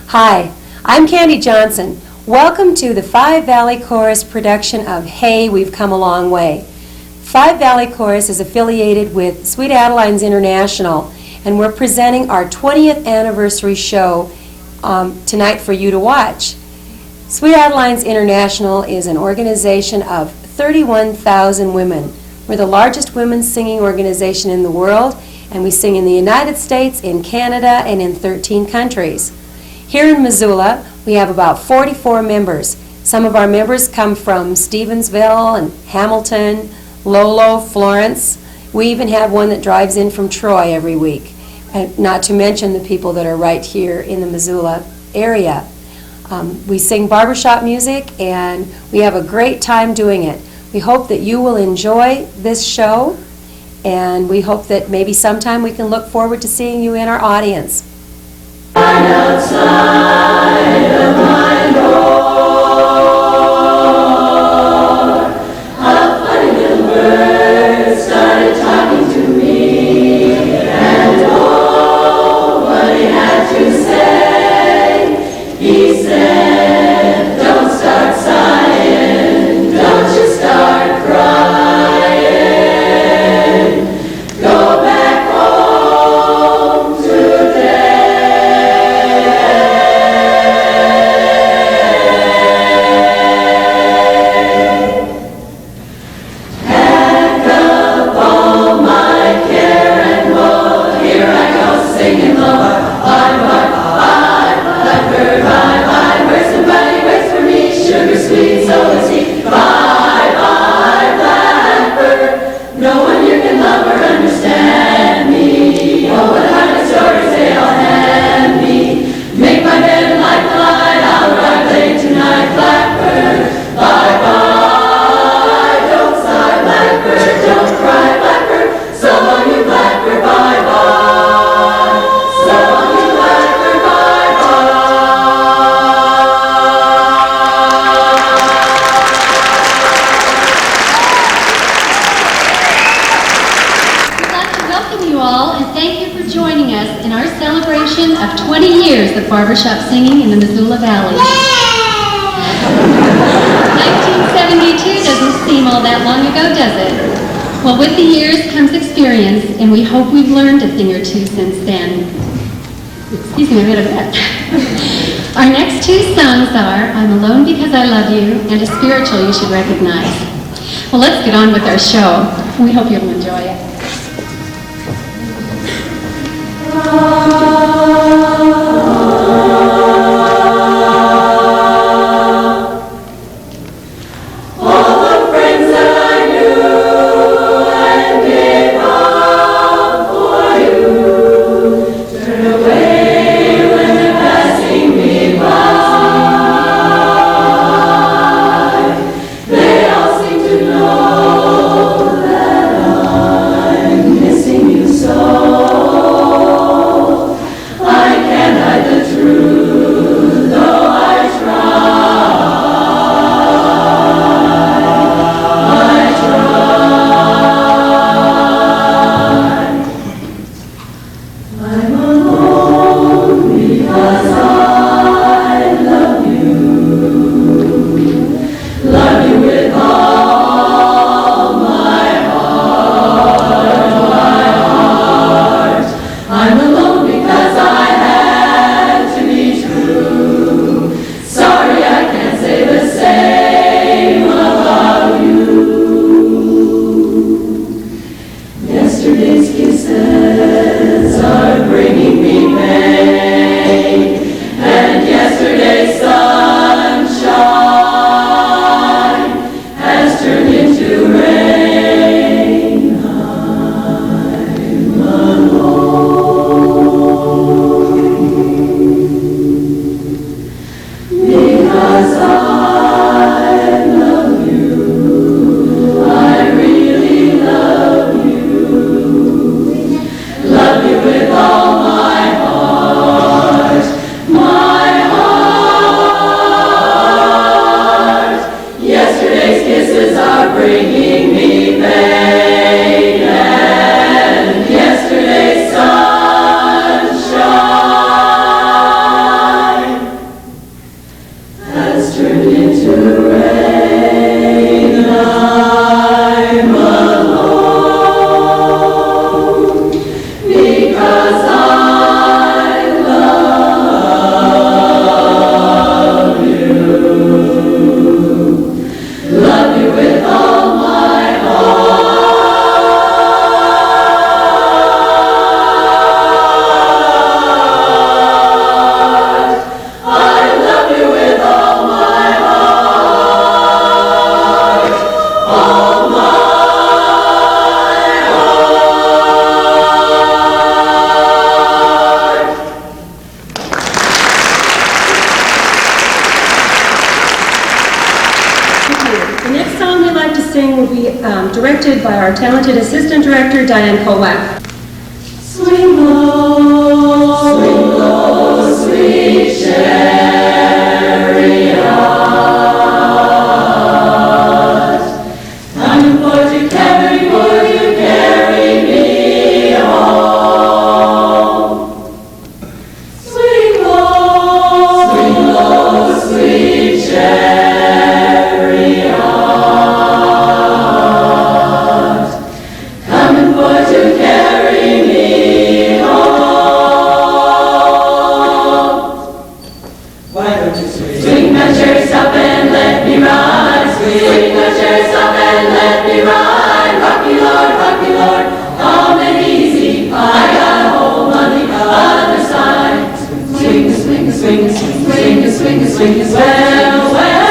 Hi, I'm Candy Johnson. Welcome to the Five Valley Chorus production of Hey, We've Come a Long Way. Five Valley Chorus is affiliated with Sweet Adelines International, and we're presenting our 20th anniversary show tonight for you to watch. Sweet Adelines International is an organization of 31,000 women. We're the largest women's singing organization in the world, and we sing in the United States, in Canada, and in 13 countries. Here in Missoula, we have about 44 members. Some of our members come from Stevensville and Hamilton, Lolo, Florence. We even have one that drives in from Troy every week, and not to mention the people that are right here in the Missoula area. We sing barbershop music, and we have a great time doing it. We hope that you will enjoy this show, and we hope that maybe sometime we can look forward to seeing you in our audience. Right outside of my door, a funny little bird started talking to me, and oh, what he had to say. He said, don't start sighing, don't you start crying, go back home today. Of 20 years of barbershop singing in the Missoula Valley. 1972 doesn't seem all that long ago, does it? Well, with the years comes experience, and we hope we've learned a thing or two since then. Excuse me a bit of that. Our next two songs are I'm Alone Because I Love You and a spiritual you should recognize. Well, let's get on with our show. We hope you'll enjoy it. I cannot you. The next song we'd like to sing will be directed by our talented assistant director, Diane Kowak. Swing low, sweet chariot, coming for to carry me home. Swing low, sweet chariot, coming for to carry me home. Why don't you swing my cherries up and let me ride? Swing my cherries up and let me ride. Rock me, Lord, calm and easy. I got a home on the other side. Swing, swing, swing, swing, swing, swing, swing, well, well.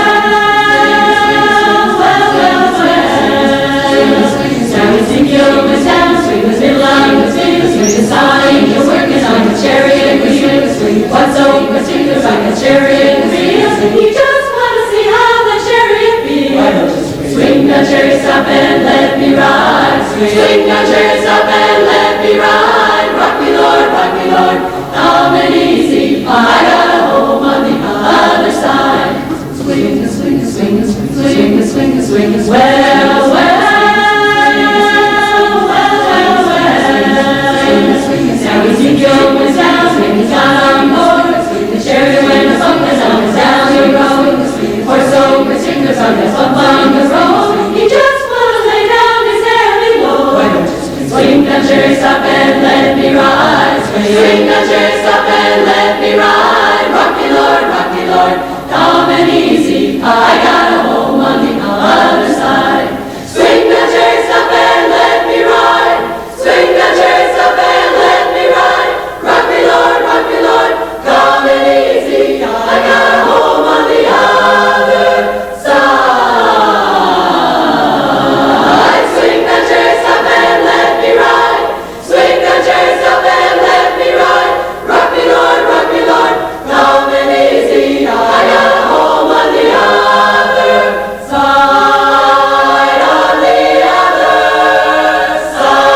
Now Ezekiel was down, swing was middle line, swing inside. You're working on the chariot wheel, swing. What's so particular about the chariot wheel? You just want to see how the chariot feels. Swing the chariots up and let me ride. Swing the chariots up and let me ride. Rock me, Lord, calm and easy. I got a home on the other side. Swing, swing, swing, swing, swing, swing, swing, well, well. Now Ezekiel was down, swing is down on board. The chariot went up and down you go. Horse so particular on the bump on the road. He just wanna lay down his heavy load. Swing the chariots up and let me ride. Swing the chariots up and let me ride. Rock me, Lord, calm and easy. I got a home on the other side. Swing the chariots up and let me ride. Swing the chariots up and let me ride. Rock me, Lord, calm and easy. I got a home on the other side. Swing the chariots up and let me ride. Swing the chariots up and let me ride. Rock me, Lord, calm and easy. I got a home on the other side. On the other side.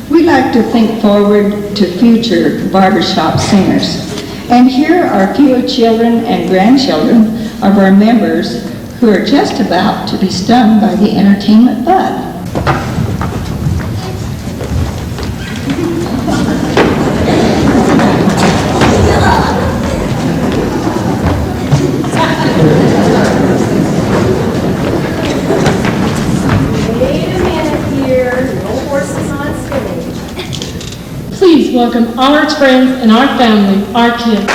We like to think forward to future barbershop singers. And here are a few children and grandchildren of our members who are just about to be stung by the entertainment bug. Wait a minute here, no horses on stage. Please welcome all our friends and our family, our kids.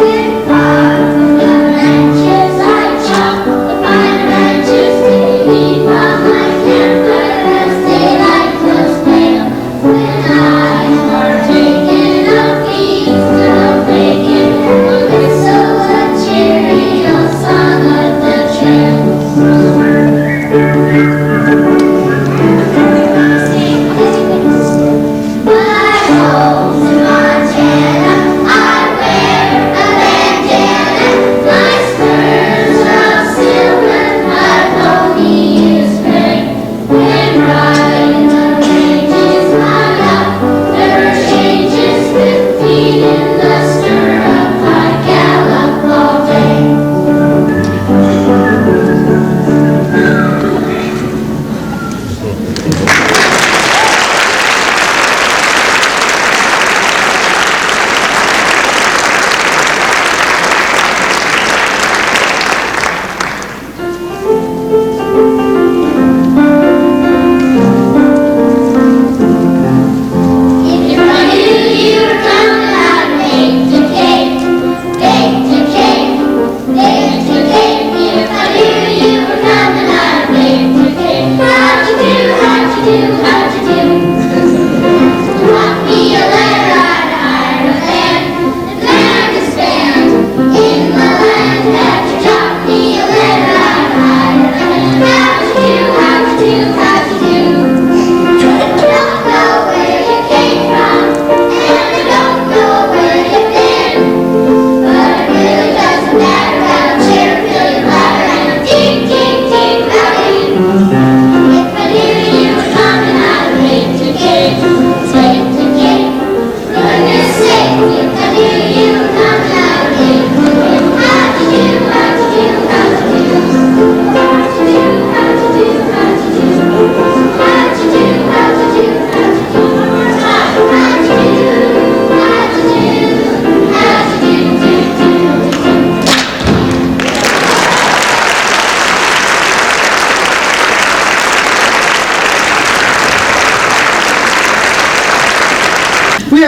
Goodbye.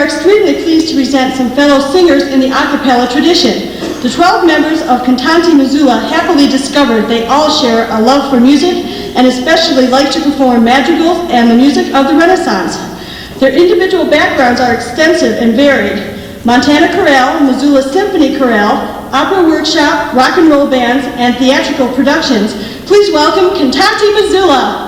are extremely pleased to present some fellow singers in the a cappella tradition. The 12 members of Cantante Missoula happily discovered they all share a love for music and especially like to perform madrigals and the music of the Renaissance. Their individual backgrounds are extensive and varied. Montana Chorale, Missoula Symphony Chorale, opera workshop, rock and roll bands, and theatrical productions. Please welcome Cantante Missoula.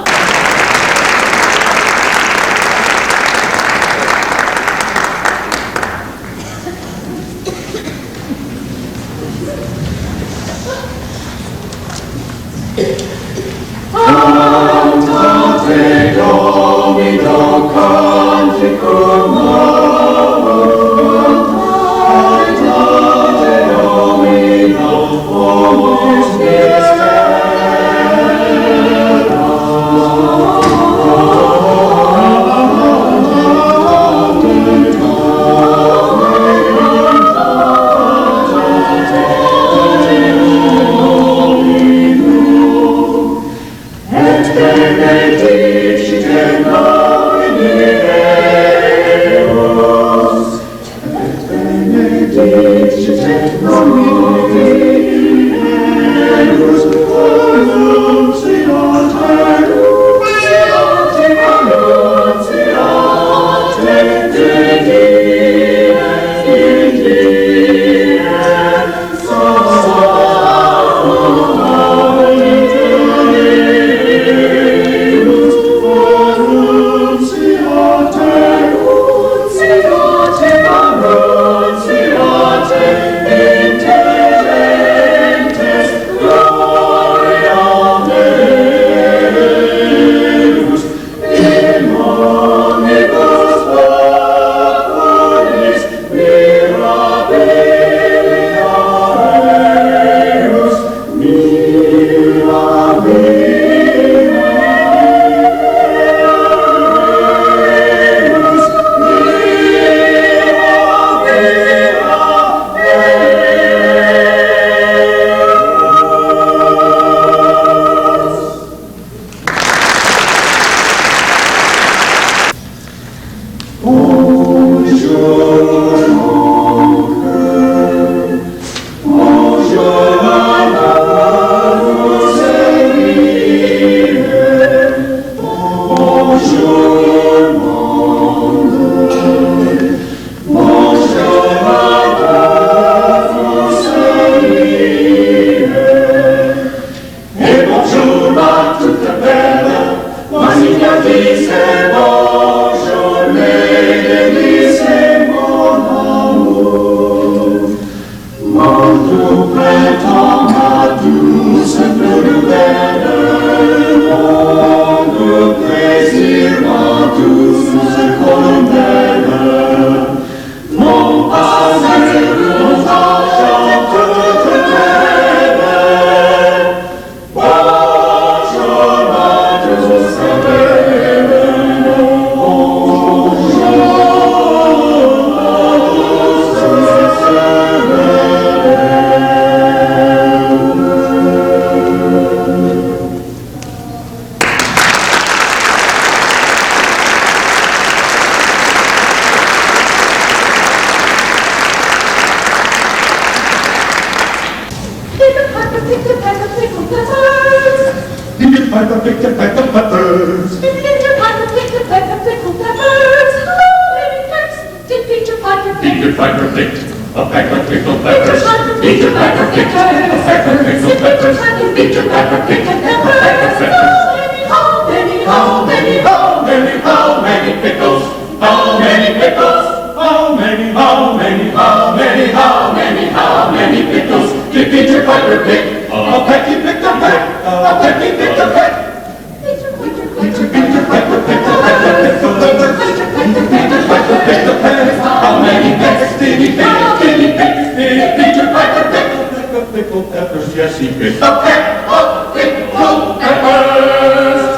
Yes, he picked a peck of pickled peppers.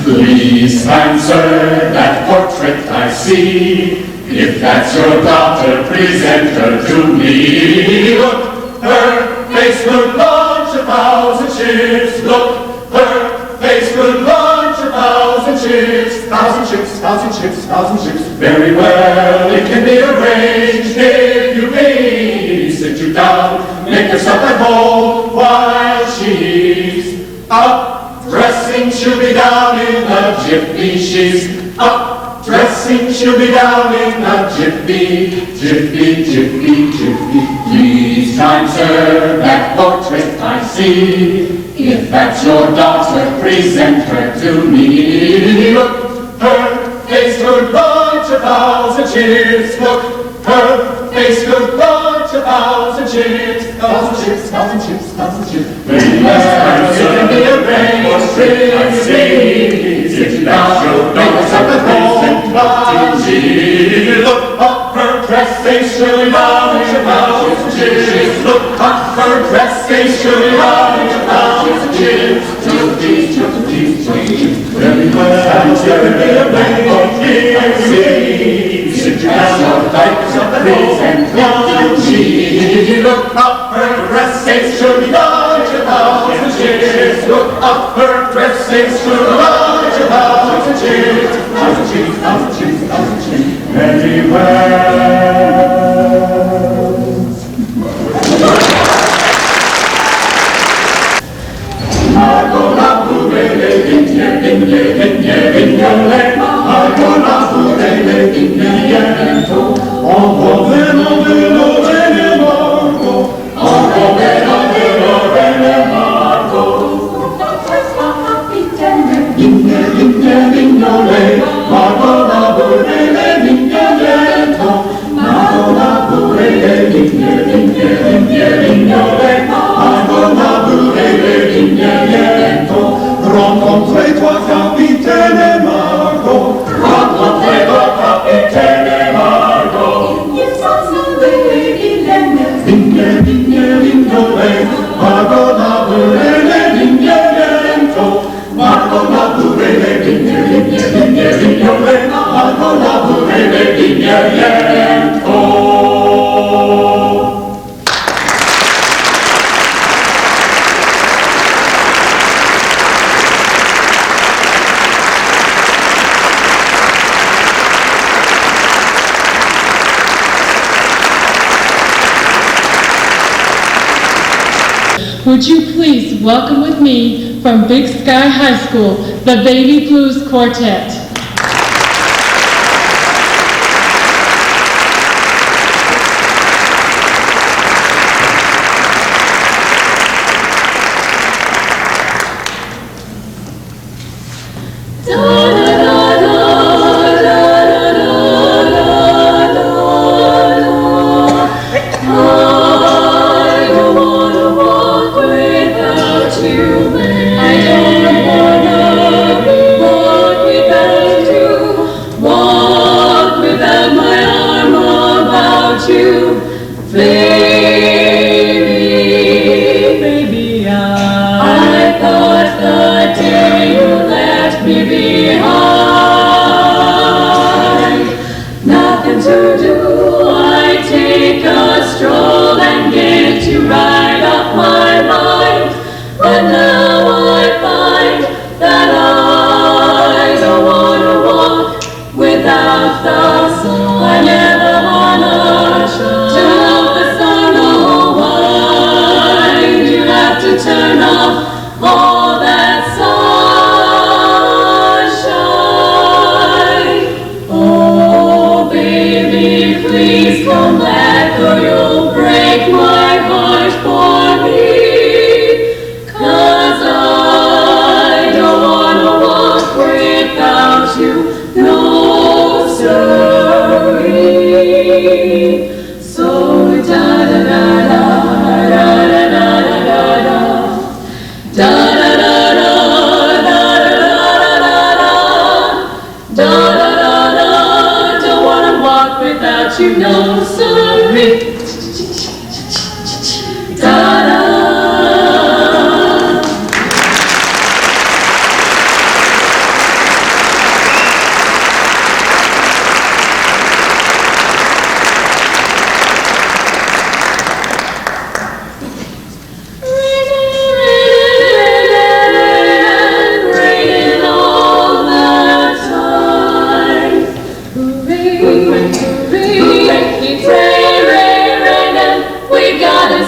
Please Please answer that portrait I see. If that's your daughter, present her to me. Look, her face could launch 1,000 ships. Look, her face could launch 1,000 ships. 1,000 ships, 1,000 ships, 1,000 ships. Very well, it can be arranged if you please. Sit you down, make yourself at home while she's up dressing. She'll be down in a jiffy. She's up dressing. She'll be down in a jiffy, jiffy, jiffy, jiffy. Please answer that portrait I see. If that's your daughter, present her to me. Look, her face could launch 1,000 ships. Look, her face could launch 1,000 ships. 1,000 ships, 1,000 ships, 1,000 ships. Very well, it can be arranged. I see. Sit down, make yourself at home while she look up her dress, face she'll be down in 1,000 ships. Look up her dress, face she'll be down in 1,000 ships. Tilties, tilties, tilties. Very well, it can be arranged. I see. Sit down, make yourself at home while she look up her dress, face she'll be down in 1,000 ships. Look up her dress, face she'll be down in 1,000 ships. 1,000 ships, 1,000 ships, 1,000 ships. Very well. Rencontrez-toi, capitaine Margot. Rencontrez-toi, capitaine Margot. Ils sont sauvés, vilaine. Vigne, vigne, vignolé. Margot n'a brûlé les vignes bientôt. Margot n'a brûlé les vignes, vigne, vigne, vignolé. Margot n'a brûlé les vignes bientôt. Would you please welcome with me from Big Sky High School, the Baby Blues Quartet. I don't wanna walk without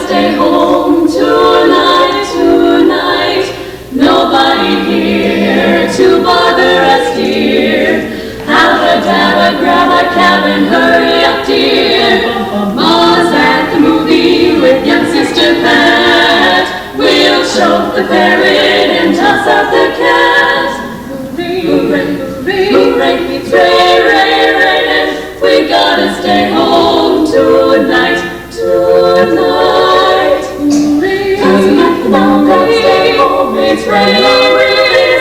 stay home tonight, tonight. Nobody here to bother us, dear. Abba-dabba, grab a cab and hurry up, dear. Ma's at the movie with young Sister Pat. We'll choke the parrot and toss out the cat. Hooray, hooray, hooray, hooray, hooray. We gotta stay home tonight, tonight. Gotta stay home, it's raining, raining,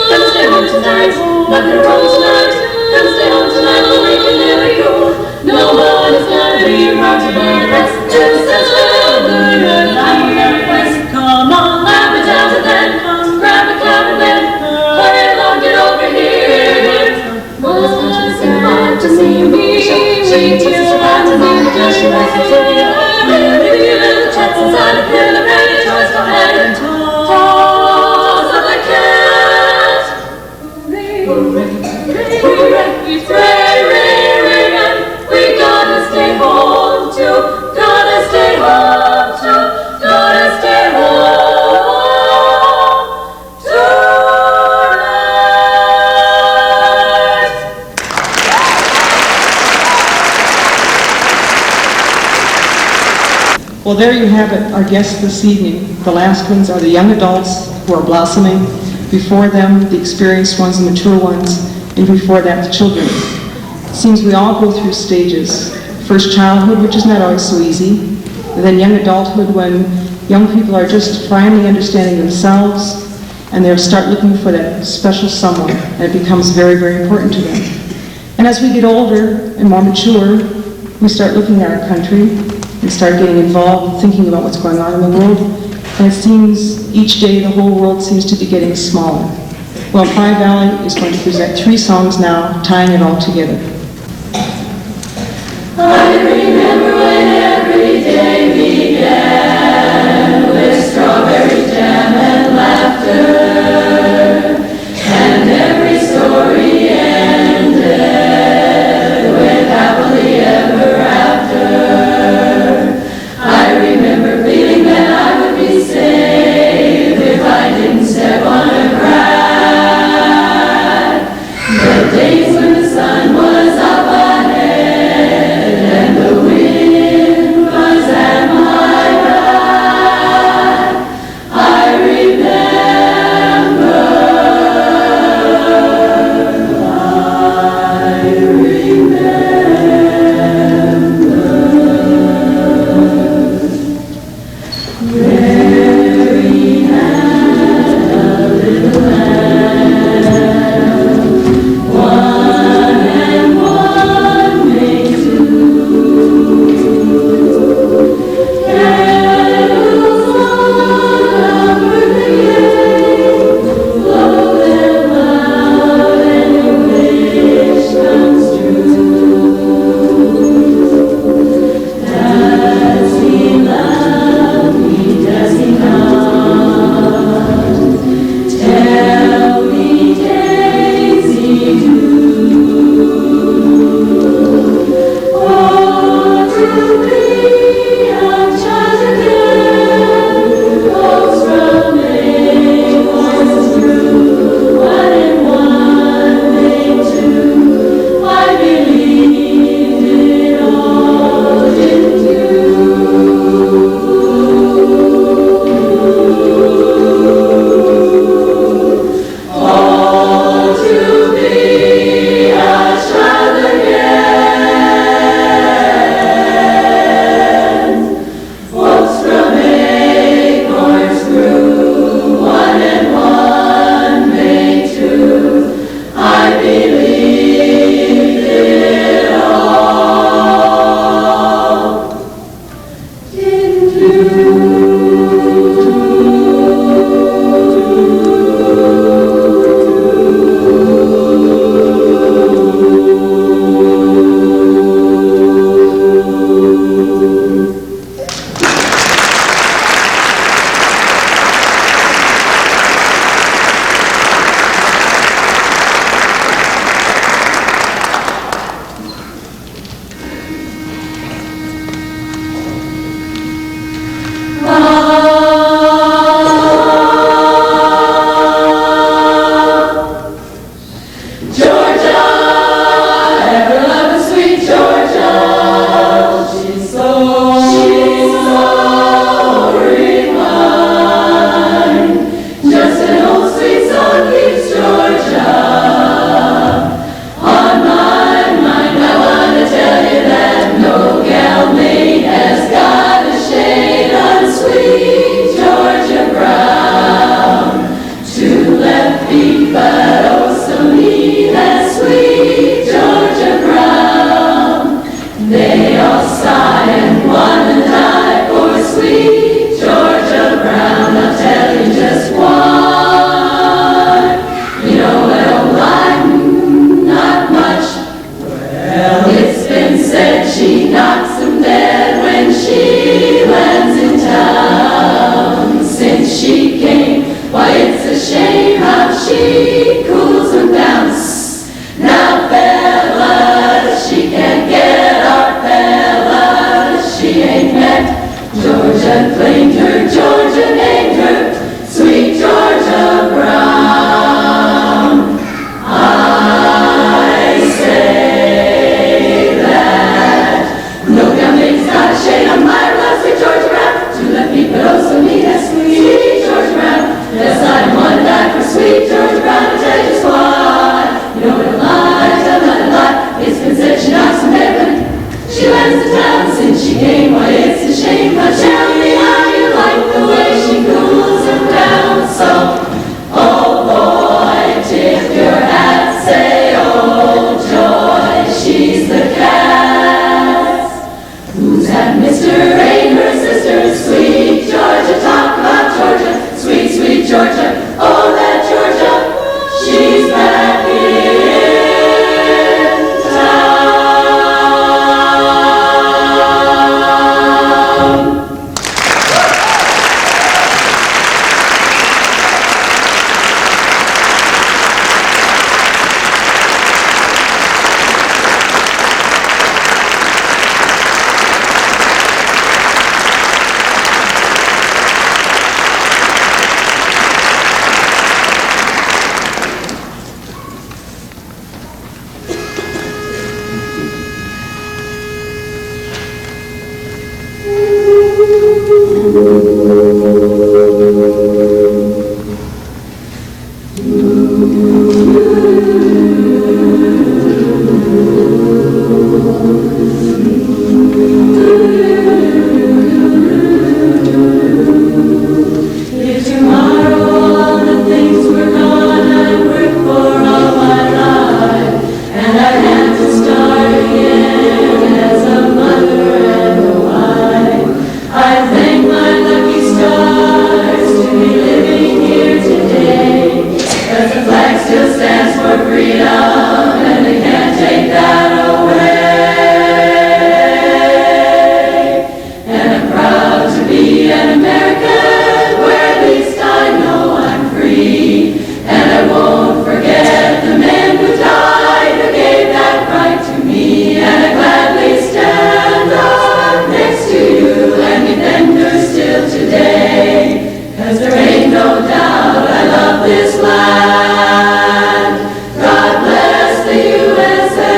gotta stay home tonight, nothing wrong tonight. Gotta stay home tonight, we'll make it really cool. Nobody's gonna be around to bother us. Just as well, good as I'm west. Come on, laugh it down to then. Grab a cab and then hurry along, get over here. Mama's gonna say goodbye to see me. She kisses her back to me because she likes it to the other. Maybe a little chance inside a pillow, ready to toss the head and toss of the cat. Hooray, hooray, hooray, hooray, hooray. We gotta stay home too, gotta stay home too, gotta stay home tonight. Well, there you have it, our guests this evening. The last ones are the young adults who are blossoming. Before them, the experienced ones, the mature ones, and before that, the children. It seems we all go through stages. First childhood, which is not always so easy, and then young adulthood, when young people are just finally understanding themselves, and they'll start looking for that special someone, and it becomes very, very important to them. And as we get older and more mature, we start looking at our country and start getting involved, thinking about what's going on in the world. And it seems each day the whole world seems to be getting smaller. Well, Five Valley is going to present 3 songs now, tying it all together. I remember when every day began with strawberry jam and laughter, and every story ended with happily ever after. I remember feeling that I would be safe if I didn't step on a crack. The days when the sun was up ahead and the wind was at my back, I remember, Mary had a little lamb, one and one made two. Carols on a birthday, blow them loud and your wish comes true. Does he love me? Does he not? Tell me, Daisy, do. Oh, to be a child again, goes from acorns through, one and one made two. I believed it all in you. Oh, to be a child again. Oaks from acorns grew, one and one made two. I believed it all. Didn't you? Georgia claimed her, Georgia named her, sweet Georgia Brown. I say that no young lady's got a shade on my love, sweet Georgia Brown, to let me put oh so neat as sweet Georgia Brown. Yes, I want to die for sweet Georgia Brown, to tell you just why. You know what a lie, tell not a lie, it's been said she knocks from heaven. She lends the town since she came, why it's a shame, but tell me how you like the way she cools him down so. Oh boy, tip your hat, say oh joy, she's the cat. Who's that Mr. Ain't her sister, sweet Georgia, talk about Georgia, sweet, sweet Georgia, oh that Georgia, she's back in town. If tomorrow all the things were gone I worked for all my life, and I had to start again as a mother and a wife, I thank my lucky stars to be living here today, 'cause the flag still stands for freedom and they can't take that away. And I'm proud to be an American, where at least I know I'm free. And I won't forget the men who died, who gave that right to me. And I gladly stand up next to you and defenders still today. 'Cause there ain't no doubt I love this land. God bless the USA.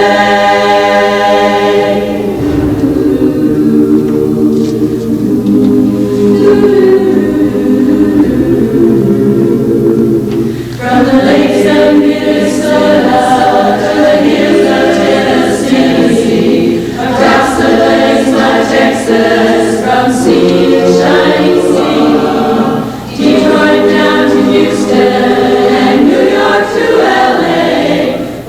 From the lakes of Minnesota to the hills of Tennessee, across the plains of Texas, from sea to shining sea, Detroit down to Houston and New York to LA.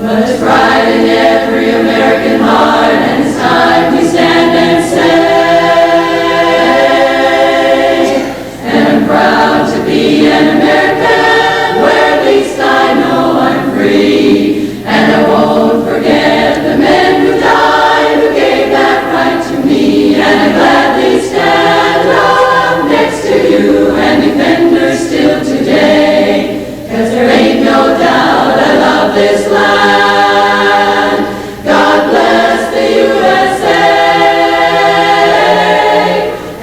But there's pride in every American heart, and it's time we stand and say, and I'm proud to be an American, where at least I know I'm free. And I won't forget the men who died, who gave that right to me. And I gladly stand up next to you and defenders still today. 'Cause there ain't no doubt I love this land. God bless the USA.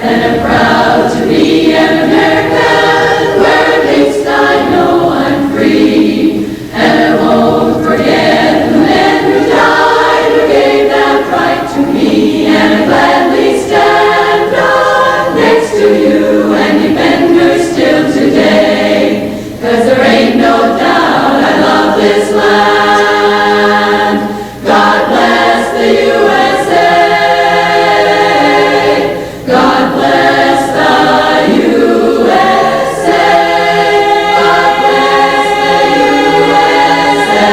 And I'm proud to be an American, where at least I know I'm free. And I won't forget the men who died, who gave that right to me. And I gladly stand up next to you and defenders still today. 'Cause there ain't no doubt I love this land. God bless the USA. God bless the USA. God bless the USA.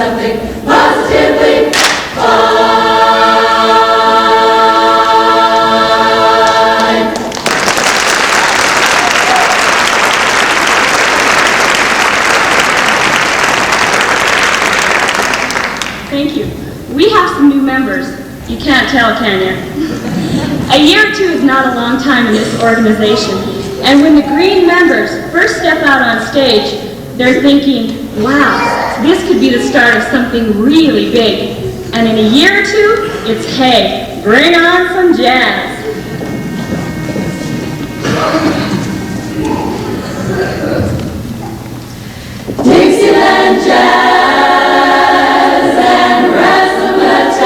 something positively fine. Thank you. We have some new members. You can't tell, can you? A year or two is not a long time in this organization. And when the green members first step out on stage, they're thinking, wow, this could be the start of something really big. And in a year or two, it's, hey, bring on some jazz. Dixieland jazz and razzmatazz.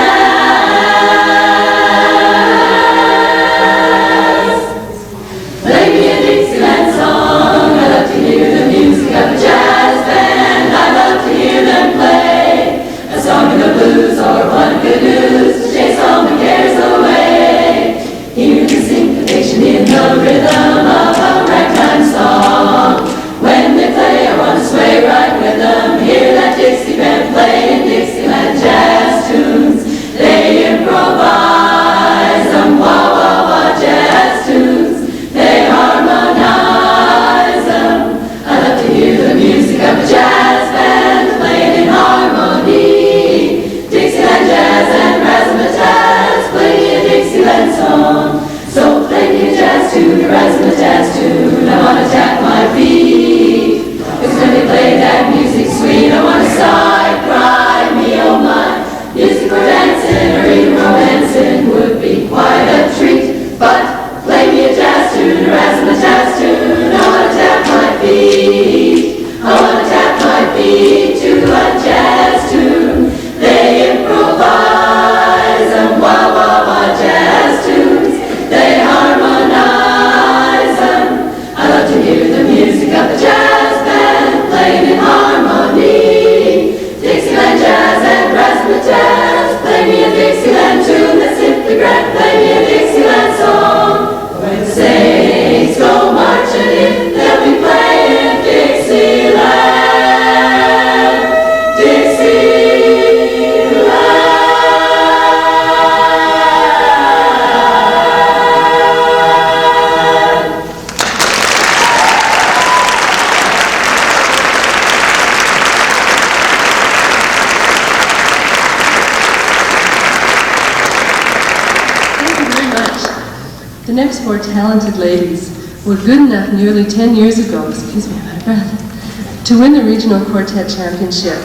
Play me a Dixieland song. I love to hear the music of a jazz band. I love to hear them play a song in the blues or one good news to chase all the cares away. Hear the syncopation in the rhythm of a ragtime song. When they play, I want to sway right with them. Hear that Dixie band playing Dixieland jazz tunes. They improvise them, wah wah wah jazz tunes. They harmonize them. I love to hear the music of a jazz band playing in harmony. Dixieland jazz and razzmatazz, play me a Dixieland song. So play me a jazz tune, a razzmatazz tune. I want to tap my feet. Cause when they play that music sweet, I want to sigh, cry, me oh my. Music for dancing or even romancing would be quite a treat. But play me a jazz tune, a razzmatazz tune. I want to tap my feet. I want to tap my feet to a jazz tune. They improvise them, wah wah wah jazz tunes. They harmonize them. I love to hear the music of the jazz band playing in harmony. Dixieland jazz and razzmatazz, play me a Dixieland tune that's simply grand. Play me a Dixieland song. When the saints go marching in, they'll be playing Dixieland, Dixieland. Thank you very much. The next four talented ladies were good enough nearly 10 years ago, excuse me, I'm out of breath, to win the Regional Quartet Championship.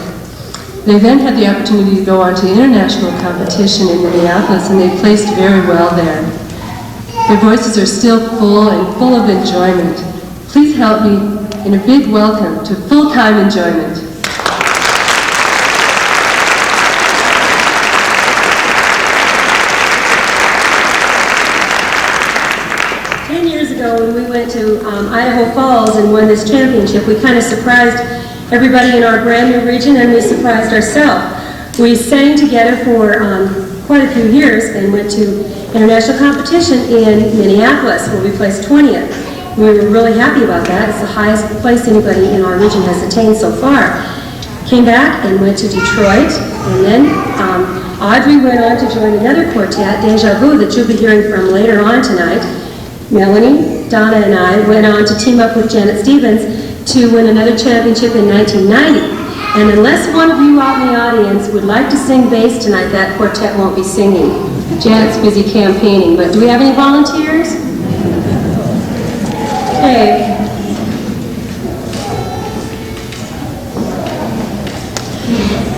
They then had the opportunity to go on to international competition in Minneapolis, and they placed very well there. Their voices are still full and full of enjoyment. Please help me in a big welcome to full-time enjoyment. 10 years ago, when we went to Idaho Falls and won this championship, we kind of surprised everybody in our brand new region, and we surprised ourselves. We sang together for quite a few years and went to international competition in Minneapolis, where we placed 20th. We were really happy about that. It's the highest place anybody in our region has attained so far. Came back and went to Detroit, and then Audrey went on to join another quartet, Deja Vu, that you'll be hearing from later on tonight. Melanie, Donna, and I went on to team up with Janet Stevens to win another championship in 1990. And unless one of you out in the audience would like to sing bass tonight, that quartet won't be singing. Janet's busy campaigning, but do we have any volunteers? Okay.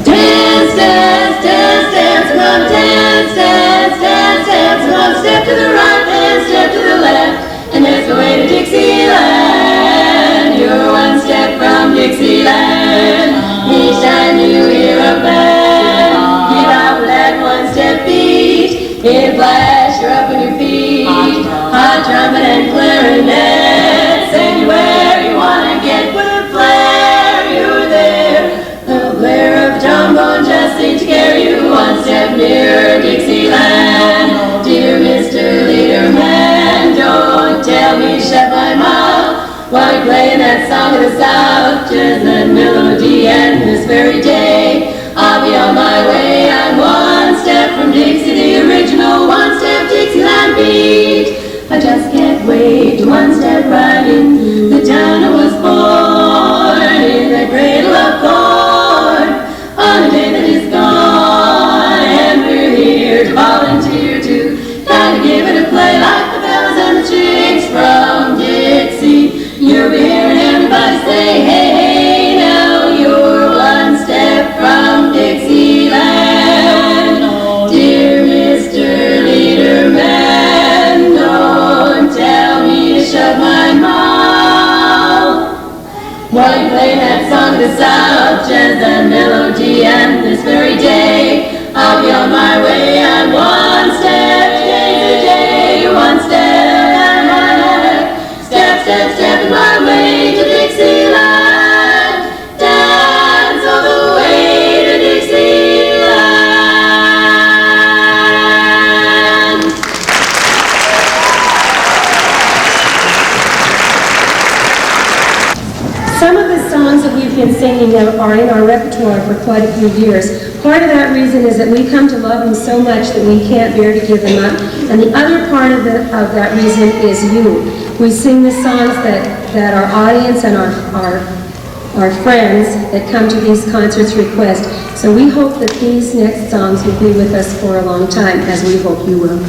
Dance, dance, dance, dance, we're gonna dance, dance, dance, dance. We're gonna step to the right and step to the left, and there's the way to Dixieland. You're one step from Dixieland. Each time you hear a band, give out with that one-step beat. In a flash, you're up on your feet. Hot trumpet and clarinet, anywhere you wanna get with a flare. You're there. The blare of the trombone just seems to carry you one step nearer Dixieland. Dear Mr. Leaderman, don't tell me shut my mouth while you're playing that song of the South. Just that melody and this very day I'll are in our repertoire for quite a few years. Part of that reason is that we come to love them so much that we can't bear to give them up. And the other part of that reason is you. We sing the songs that our audience and our friends that come to these concerts request. So we hope that these next songs will be with us for a long time, as we hope you will.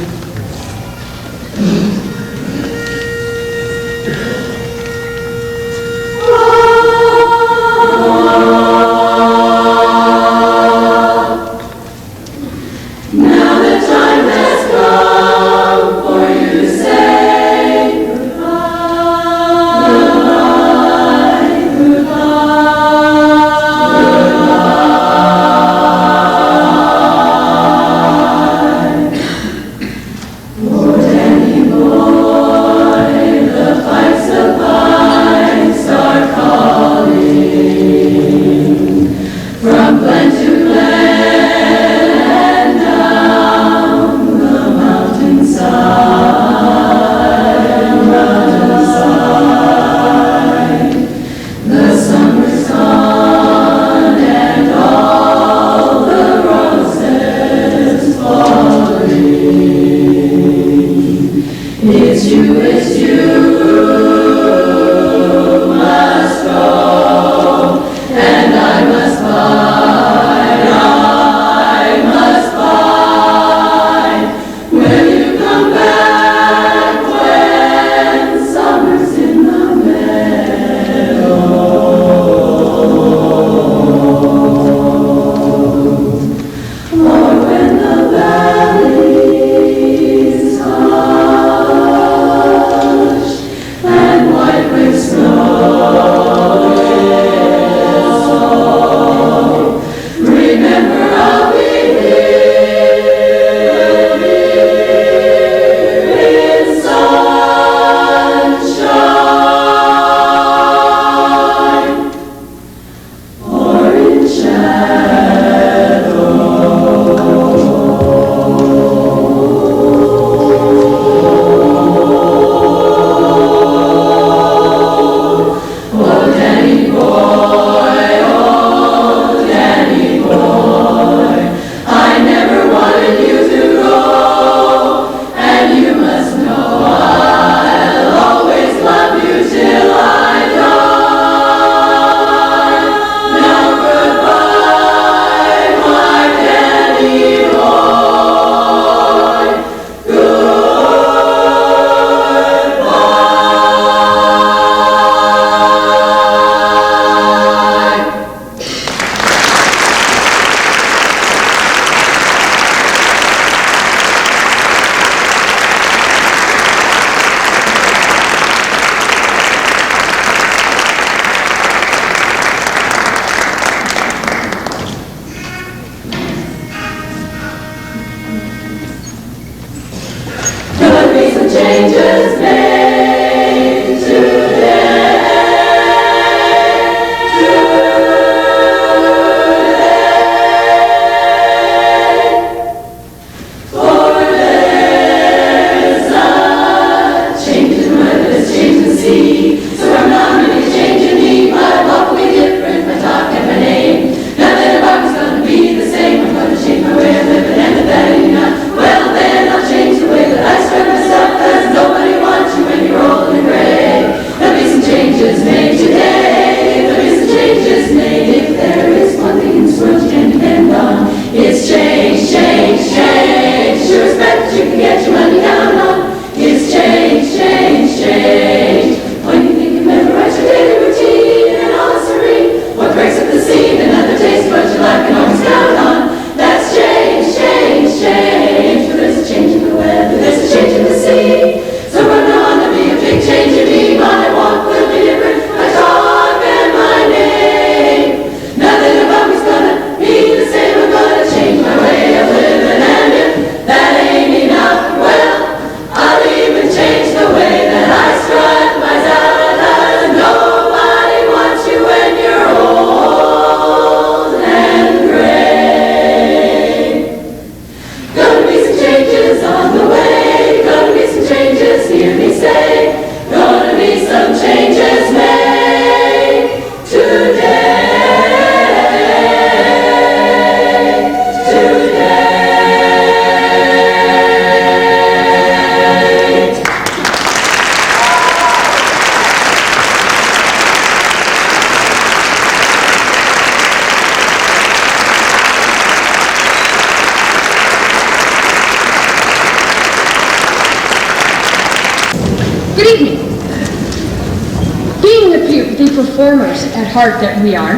performers at heart that we are,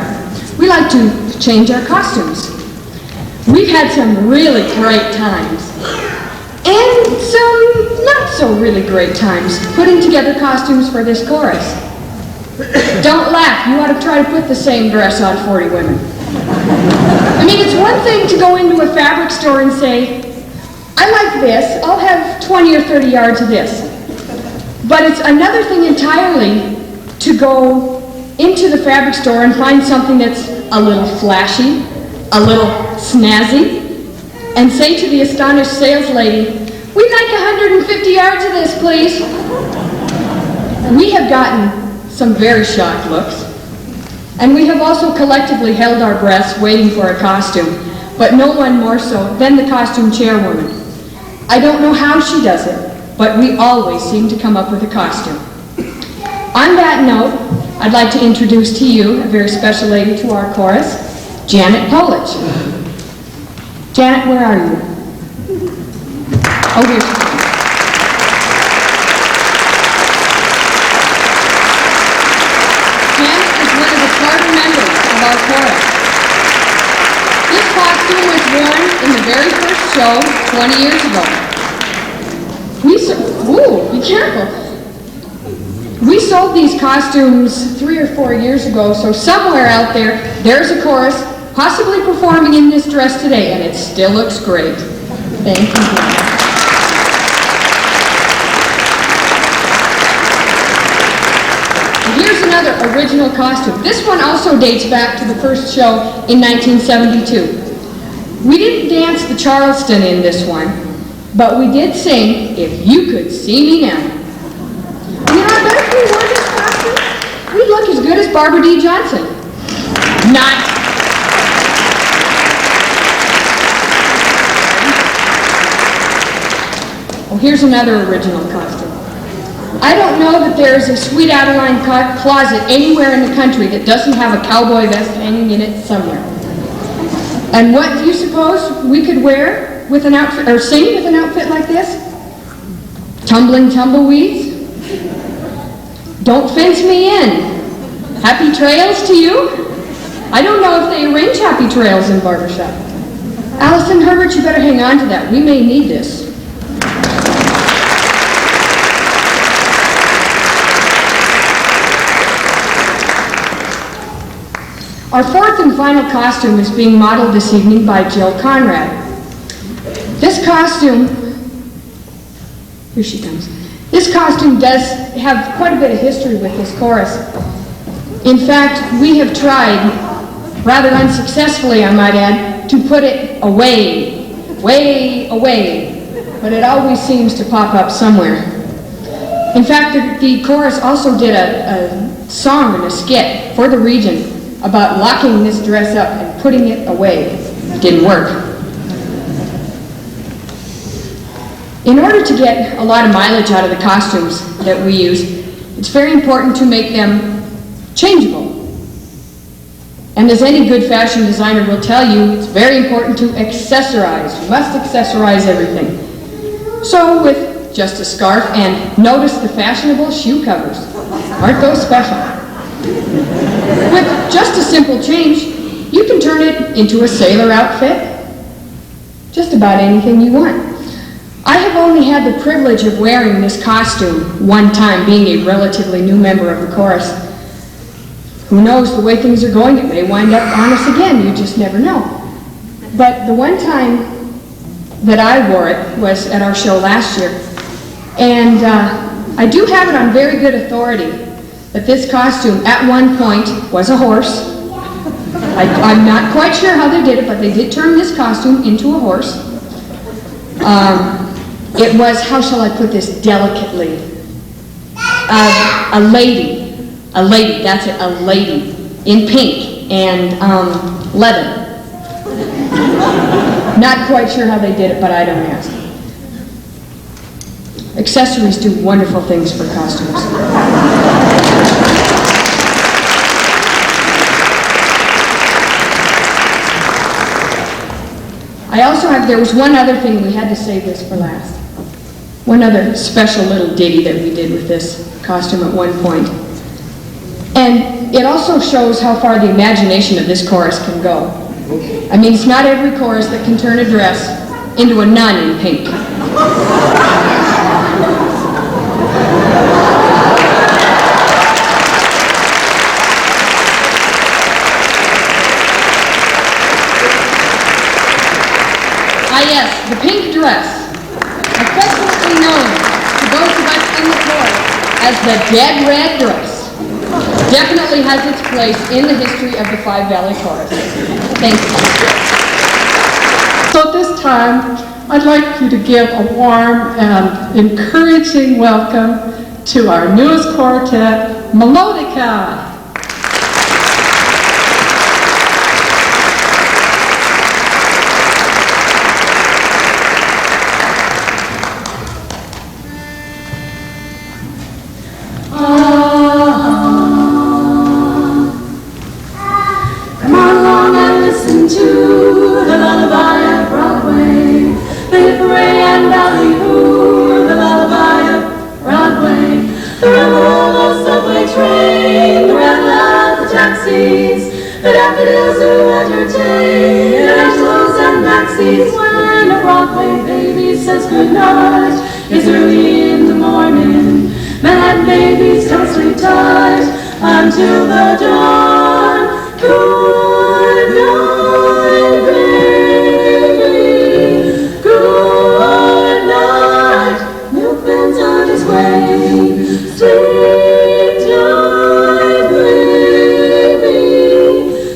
we like to change our costumes. We've had some really great times, and some not so really great times putting together costumes for this chorus. Don't laugh, you ought to try to put the same dress on 40 women. I mean, it's one thing to go into a fabric store and say, I like this, I'll have 20 or 30 yards of this. But it's another thing entirely to go into the fabric store and find something that's a little flashy, a little snazzy, and say to the astonished sales lady, we'd like 150 yards of this, please. We have gotten some very shocked looks, and we have also collectively held our breaths waiting for a costume, but no one more so than the costume chairwoman. I don't know how she does it, but we always seem to come up with a costume. On that note, I'd like to introduce to you a very special lady to our chorus, Janet Polich. Janet, where are you? Oh, here she is. Janet is one of the charter members of our chorus. This costume was worn in the very first show 20 years ago. Be careful. We sold these costumes 3 or 4 years ago, so somewhere out there, there's a chorus possibly performing in this dress today, and it still looks great. Thank you. Here's another original costume. This one also dates back to the first show in 1972. We didn't dance the Charleston in this one, but we did sing, If You Could See Me Now. You know, I bet if we wore this costume, we'd look as good as Barbara D. Johnson. Not. Oh, here's another original costume. I don't know that there's a Sweet Adeline closet anywhere in the country that doesn't have a cowboy vest hanging in it somewhere. And what do you suppose we could wear with an outfit, or sing with an outfit like this? Tumbling tumbleweeds? Don't fence me in. Happy trails to you? I don't know if they arrange happy trails in barbershop. Allison Herbert, you better hang on to that. We may need this. Our fourth and final costume is being modeled this evening by Jill Conrad. This costume, here she comes. This costume does have quite a bit of history with this chorus. In fact, we have tried, rather unsuccessfully I might add, to put it away, way away, but it always seems to pop up somewhere. In fact, the chorus also did a song and a skit for the region about locking this dress up and putting it away. It didn't work. In order to get a lot of mileage out of the costumes that we use, it's very important to make them changeable. And as any good fashion designer will tell you, it's very important to accessorize. You must accessorize everything. So with just a scarf, and notice the fashionable shoe covers. Aren't those special? With just a simple change, you can turn it into a sailor outfit. Just about anything you want. I have only had the privilege of wearing this costume one time, being a relatively new member of the chorus. Who knows, the way things are going, it may wind up on us again, you just never know. But the one time that I wore it was at our show last year, and I do have it on very good authority that this costume at one point was a horse. I'm not quite sure how they did it, but they did turn this costume into a horse. It was, how shall I put this delicately, a lady, that's it, a lady, in pink and leather. Not quite sure how they did it, but I don't ask. Accessories do wonderful things for costumes. I also have, there was one other thing, we had to save this for last. One other special little ditty that we did with this costume at one point. And it also shows how far the imagination of this chorus can go. I mean, it's not every chorus that can turn a dress into a nun in pink. Yes, the pink dress, affectionately known to those of us in the chorus as the dead red dress, definitely has its place in the history of the Five Valley Chorus. Thank you. So at this time, I'd like you to give a warm and encouraging welcome to our newest quartet, Melodica. The daffodils who entertain, angelos and maxis. When a Broadway baby says goodnight, it's early in the morning. Mad babies don't sleep tight until the dawn. Good night, baby. Good night. Milkman's on his way. Sleep tight, baby.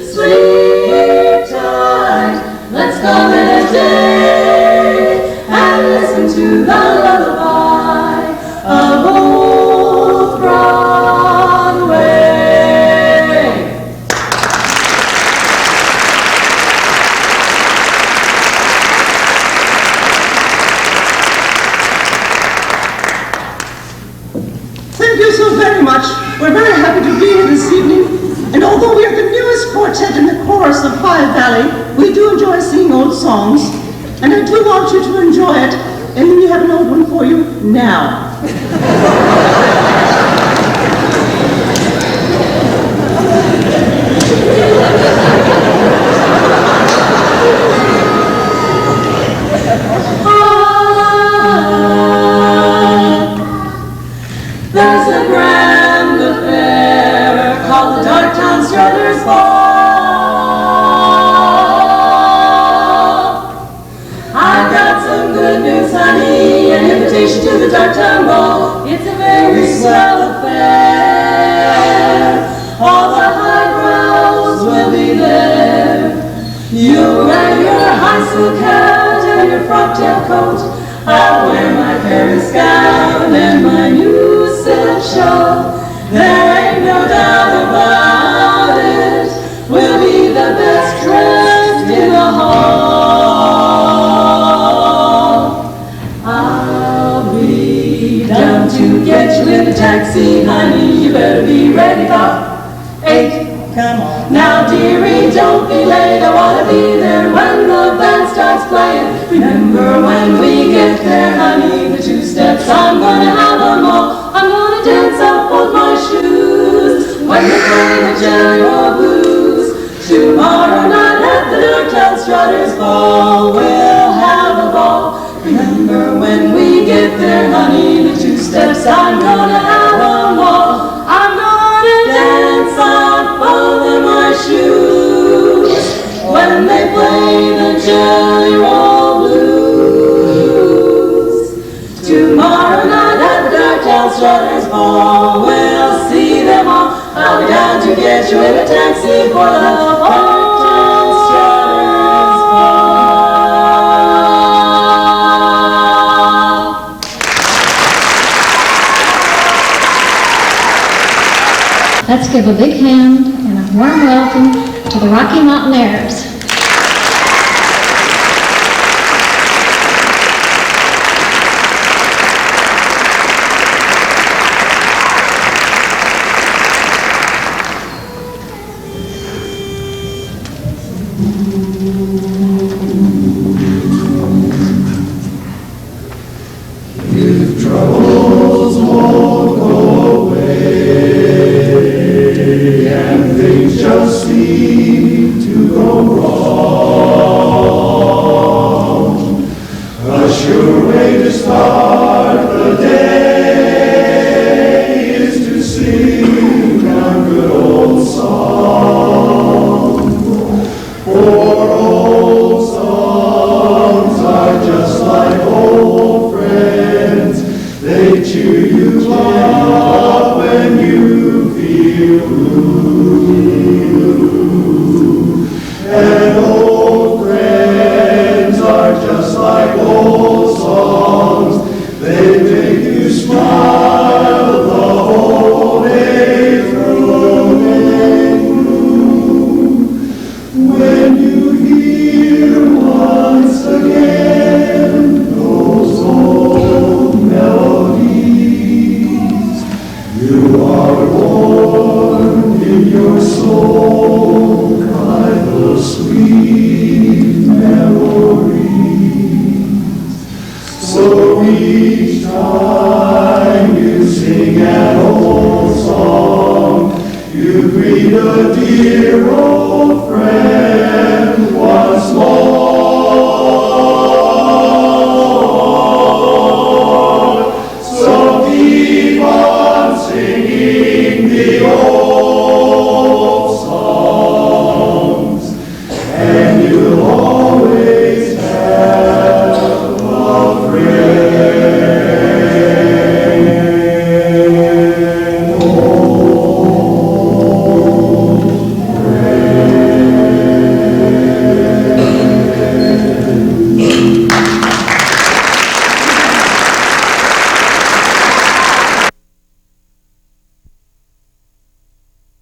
Sleep tight. Let's call it a day and listen to the lullaby of old Broadway. Thank you so very much. We're very happy to be here this evening. And although we are the newest quartet in the chorus of Five Valley, we do enjoy singing old songs. And I do want you to enjoy it. And we have an old one for you now. There's a grand affair called the Darktown Struthers Ball. I've got some good news, honey, an invitation to the Darktown Ball. It's a very swell affair. All the highbrows will be there. You'll wear your high silk hat and your frock-tail coat. I'll wear my Paris gown and my new silk shawl. There ain't no doubt about it. We'll be the best dressed in the hall. I'll be down to get you in the taxi, honey. You better be ready about 8. Come on. Now, dearie, don't be late. I want to be there when the band starts playing. Remember when we get there, honey, the 2 steps, I'm gonna have them all. I'm gonna dance up both my shoes when they play the Jelly Roll Blues. Tomorrow night at the Darktown Struthers Ball, we'll have a ball. Remember when we get there, honey, the 2 steps, I'm gonna have them all. I'm gonna dance up both of my shoes when they play the Jelly Roll Blues. Tomorrow night at the Darktown Struthers Ball, we'll see them all. I'll be down to get you in a taxi for the Darktown Struthers Ball. Let's give a big hand and a warm welcome to the Rocky Mountaineers. If troubles won't go away, and sing an old song. You greet a dear old